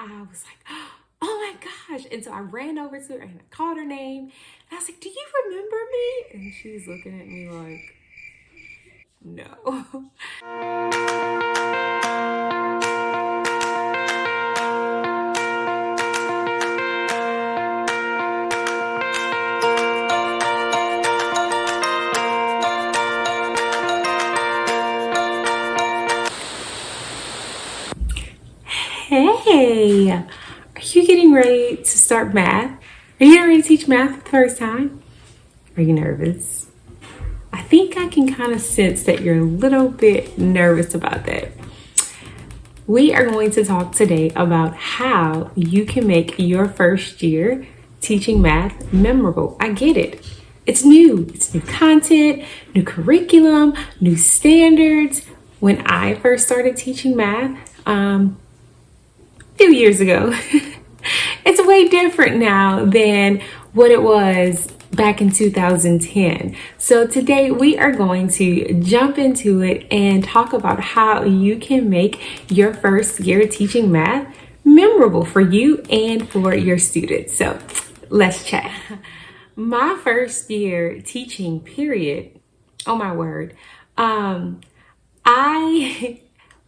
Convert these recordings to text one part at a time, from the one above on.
I was like, oh my gosh. And so I ran over to her and I called her name. And I was like, do you remember me? And she's looking at me like, no. Hey, are you getting ready to start math? Are you getting ready to teach math for the first time? Are you nervous? I think I can kind of sense that you're a little bit nervous about that. We are going to talk today about how you can make your first year teaching math memorable. I get it. It's new. It's new content, new curriculum, new standards. When I first started teaching math, few years ago. It's way different now than what it was back in 2010. So today we are going to jump into it and talk about how you can make your first year teaching math memorable for you and for your students. So let's chat. My first year teaching period, oh my word, I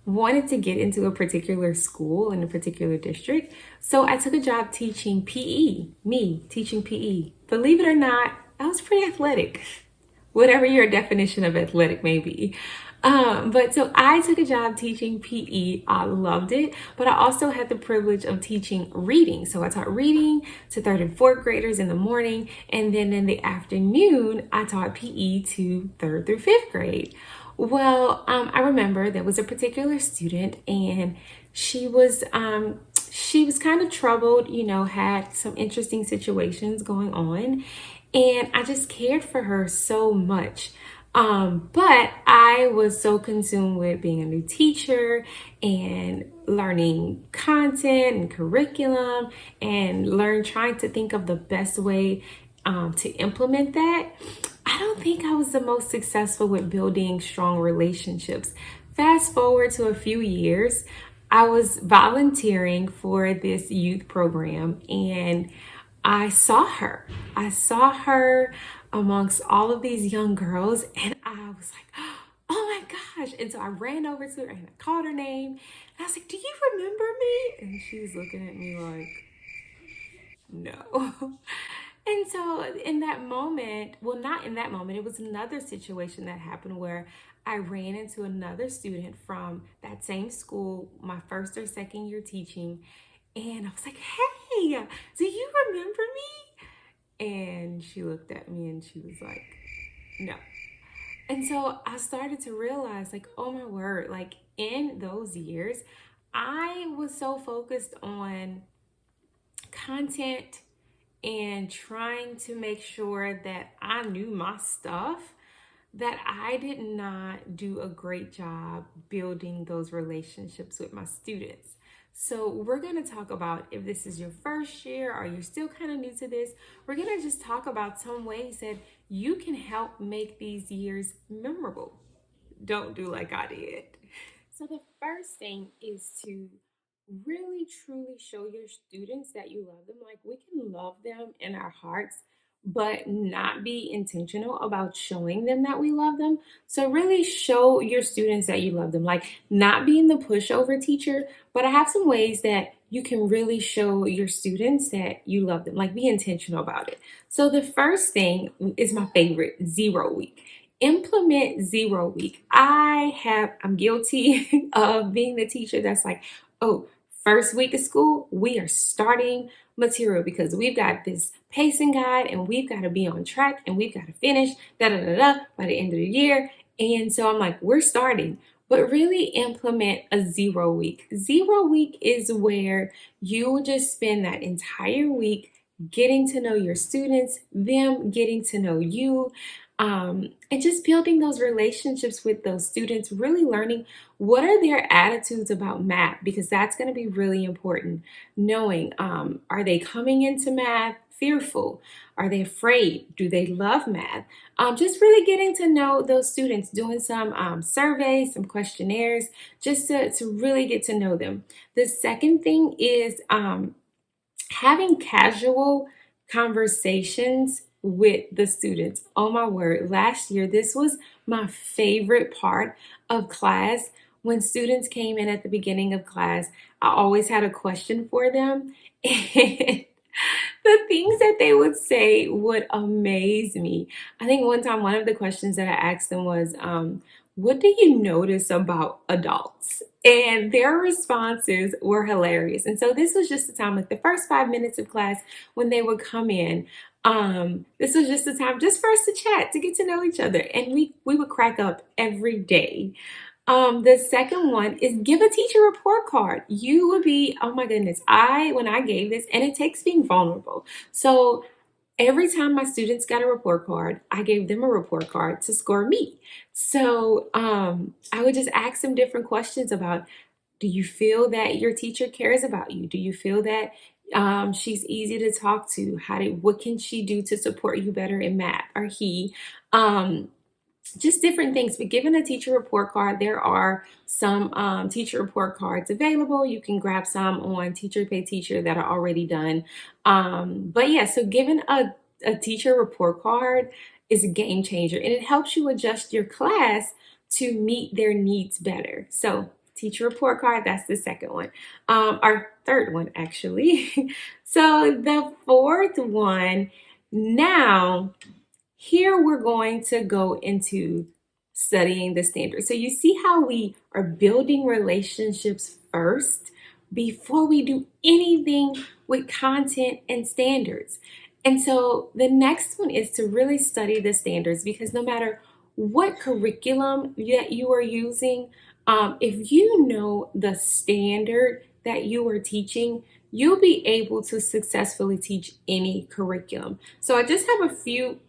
wanted to get into a particular school in a particular district. So I took a job teaching PE, me teaching PE. Believe it or not, I was pretty athletic, whatever your definition of athletic may be. But so I took a job teaching PE. I loved it, but I also had the privilege of teaching reading. So I taught reading to third and fourth graders in the morning. And then in the afternoon, I taught PE to third through fifth grade. Well, I remember there was a particular student and she was kind of troubled, had some interesting situations going on. And I just cared for her so much. But I was so consumed with being a new teacher and learning content and curriculum and trying to think of the best way to implement that. I don't think I was the most successful with building strong relationships. Fast forward to a few years, I was volunteering for this youth program and I saw her. I saw her amongst all of these young girls and I was like, oh my gosh. And so I ran over to her and I called her name and I was like, do you remember me? And she's looking at me like, no. And so in that moment, well, not in that moment, it was another situation that happened where I ran into another student from that same school, my first or second year teaching. And I was like, hey, do you remember me? And she looked at me and she was like, no. And so I started to realize, like, oh my word, like in those years, I was so focused on content and trying to make sure that I knew my stuff that I did not do a great job building those relationships with my students. So we're going to talk about, if this is your first year or you're still kind of new to this, we're going to just talk about some ways that you can help make these years memorable. Don't do like I did. So the first thing is to really truly show your students that you love them. Like, we can love them in our hearts, but not be intentional about showing them that we love them. So really show your students that you love them. Like, not being the pushover teacher, but I have some ways that you can really show your students that you love them. Like, be intentional about it. So the first thing is my favorite, 0 week. Implement 0 week. I'm guilty of being the teacher that's like, oh, first week of school, we are starting material because we've got this pacing guide and we've got to be on track and we've got to finish by the end of the year. And so I'm like, we're starting, but really implement a 0 week. 0 week is where you will just spend that entire week getting to know your students, them getting to know you. and just building those relationships with those students, really learning what are their attitudes about math, because that's going to be really important. Knowing, are they coming into math fearful? Are they afraid? Do they love math? Just really getting to know those students, doing some surveys, some questionnaires, just to really get to know them. The second thing is having casual conversations with the students. Oh my word, last year, this was my favorite part of class. When students came in at the beginning of class, I always had a question for them. And the things that they would say would amaze me. I think one time, one of the questions that I asked them was, what do you notice about adults? And their responses were hilarious. And so this was just the time, like the first 5 minutes of class when they would come in. This was just the time just for us to chat, to get to know each other. And we would crack up every day. The second one is give a teacher report card. You would be, oh my goodness, when I gave this, and it takes being vulnerable. So every time my students got a report card, I gave them a report card to score me. So I would just ask them different questions about, do you feel that your teacher cares about you? Do you feel that she's easy to talk to? What can she do to support you better in math? Or he? Just different things. But given a teacher report card, there are some teacher report cards available. You can grab some on Teacher Pay Teacher that are already done. But yeah, so given a teacher report card is a game changer, and it helps you adjust your class to meet their needs better. So teacher report card, that's the second one. Our third one, actually. So the fourth one, now here we're going to go into studying the standards. So you see how we are building relationships first before we do anything with content and standards. And so the next one is to really study the standards, because no matter what curriculum that you are using, if you know the standard that you are teaching, you'll be able to successfully teach any curriculum. So I just have a few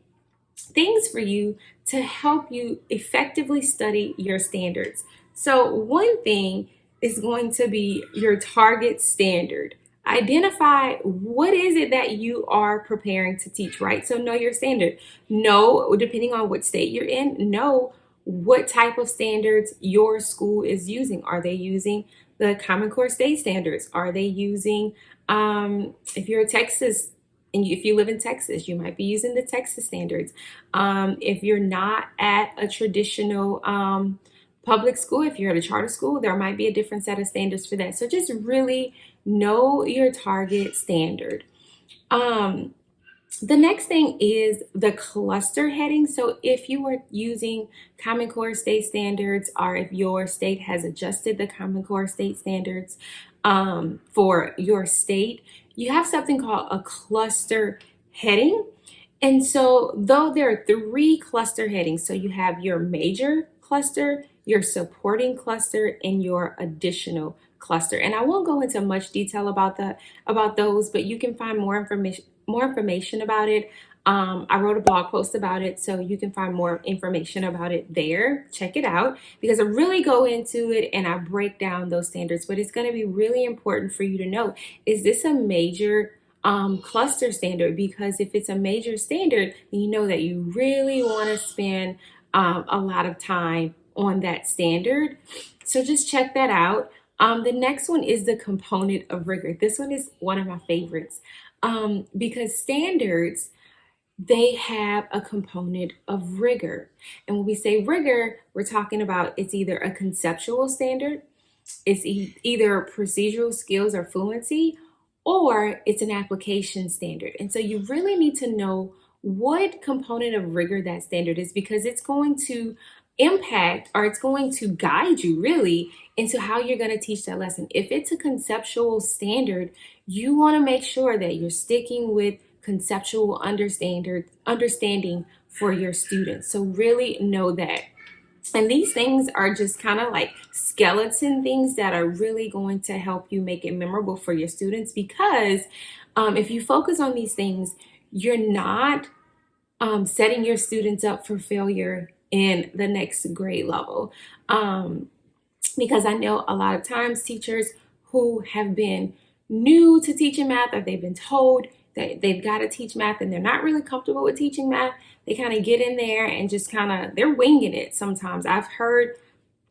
things for you to help you effectively study your standards. So one thing is going to be your target standard. Identify what is it that you are preparing to teach, right? So know your standard. Know, depending on what state you're in, know what type of standards your school is using. Are they using the Common Core state standards? Are they using, if you're a Texas and if you live in Texas, you might be using the Texas standards. If you're not at a traditional public school, if you're at a charter school, there might be a different set of standards for that. So just really know your target standard. The next thing is the cluster heading. So if you are using Common Core state standards, or if your state has adjusted the Common Core state standards for your state, you have something called a cluster heading. And so though there are 3 cluster headings, so you have your major cluster, your supporting cluster, and your additional cluster. And I won't go into much detail about those, but you can find more information about it. I wrote a blog post about it, so you can find more information about it there. Check it out, because I really go into it and I break down those standards. But it's going to be really important for you to know, is this a major cluster standard? Because if it's a major standard, then you know that you really want to spend a lot of time on that standard. So just check that out. The next one is the component of rigor. This one is one of my favorites because standards, they have a component of rigor. And when we say rigor, we're talking about it's either a conceptual standard, it's either procedural skills or fluency, or it's an application standard. And so you really need to know what component of rigor that standard is, because it's going to impact, or it's going to guide you really into how you're going to teach that lesson. If it's a conceptual standard, you want to make sure that you're sticking with conceptual understanding for your students. So really know that. And these things are just kind of like skeleton things that are really going to help you make it memorable for your students, because if you focus on these things, you're not setting your students up for failure in the next grade level. Because I know a lot of times teachers who have been new to teaching math, or they've been told that they've got to teach math and they're not really comfortable with teaching math, they kind of get in there and just they're winging it sometimes. I've heard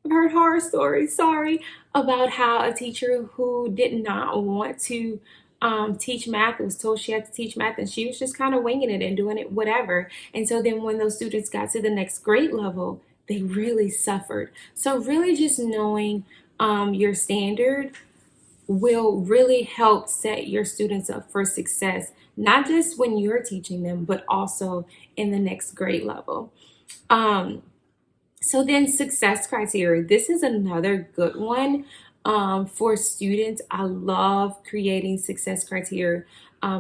horror stories, sorry, about how a teacher who did not want to teach math, was told she had to teach math, and she was just kind of winging it and doing it whatever. And so then when those students got to the next grade level, they really suffered. So really just knowing your standard will really help set your students up for success, not just when you're teaching them, but also in the next grade level. So then success criteria. This is another good one for students. I love creating success criteria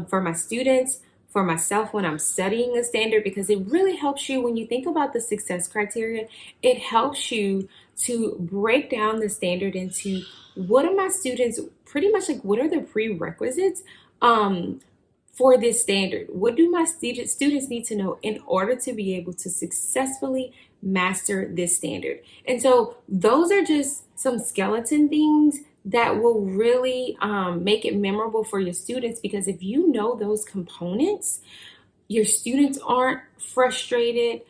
for my students, for myself when I'm studying a standard, because it really helps you when you think about the success criteria. It helps you to break down the standard into what are my students, pretty much like what are the prerequisites for this standard? What do my students need to know in order to be able to successfully master this standard? And so those are just some skeleton things that will really make it memorable for your students, because if you know those components, your students aren't frustrated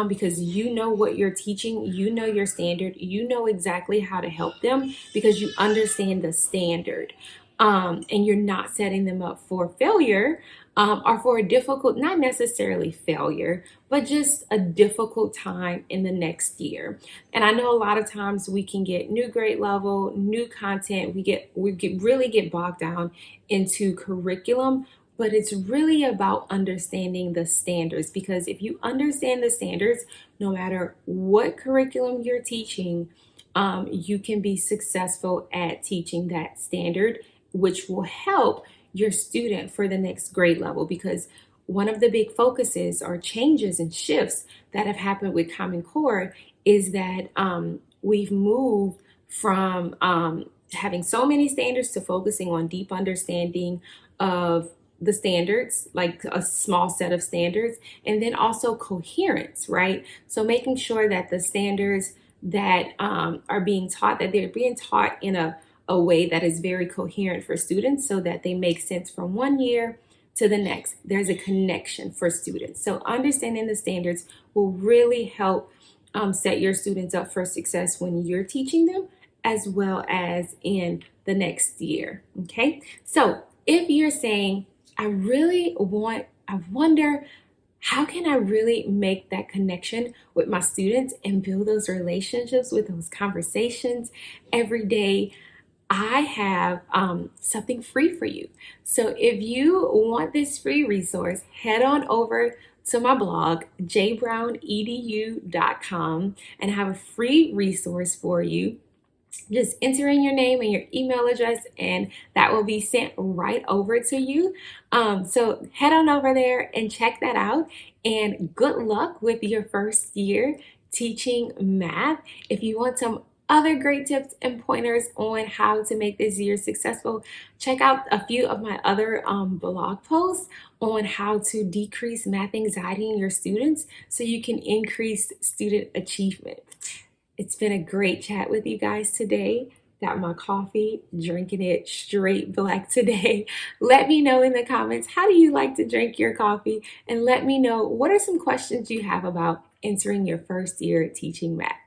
because you know what you're teaching, you know your standard, you know exactly how to help them because you understand the standard. And you're not setting them up for failure or for a difficult, not necessarily failure, but just a difficult time in the next year. And I know a lot of times we can get new grade level, new content, really get bogged down into curriculum, but it's really about understanding the standards, because if you understand the standards, no matter what curriculum you're teaching, you can be successful at teaching that standard, which will help your student for the next grade level. Because one of the big focuses or changes and shifts that have happened with Common Core is that we've moved from having so many standards to focusing on deep understanding of the standards, like a small set of standards, and then also coherence, right? So making sure that the standards that are being taught, that they're being taught in a way that is very coherent for students so that they make sense from one year to the next. There's a connection for students. So understanding the standards will really help set your students up for success when you're teaching them, as well as in the next year. Okay, so if you're saying, I wonder, how can I really make that connection with my students and build those relationships with those conversations every day? I have something free for you. So if you want this free resource, head on over to my blog, jbrownedu.com, and I have a free resource for you. Just enter in your name and your email address, and that will be sent right over to you. So head on over there and check that out. And good luck with your first year teaching math. If you want some other great tips and pointers on how to make this year successful, check out a few of my other blog posts on how to decrease math anxiety in your students so you can increase student achievement. It's been a great chat with you guys today. Got my coffee, drinking it straight black today. Let me know in the comments, how do you like to drink your coffee? And let me know, what are some questions you have about entering your first year teaching math?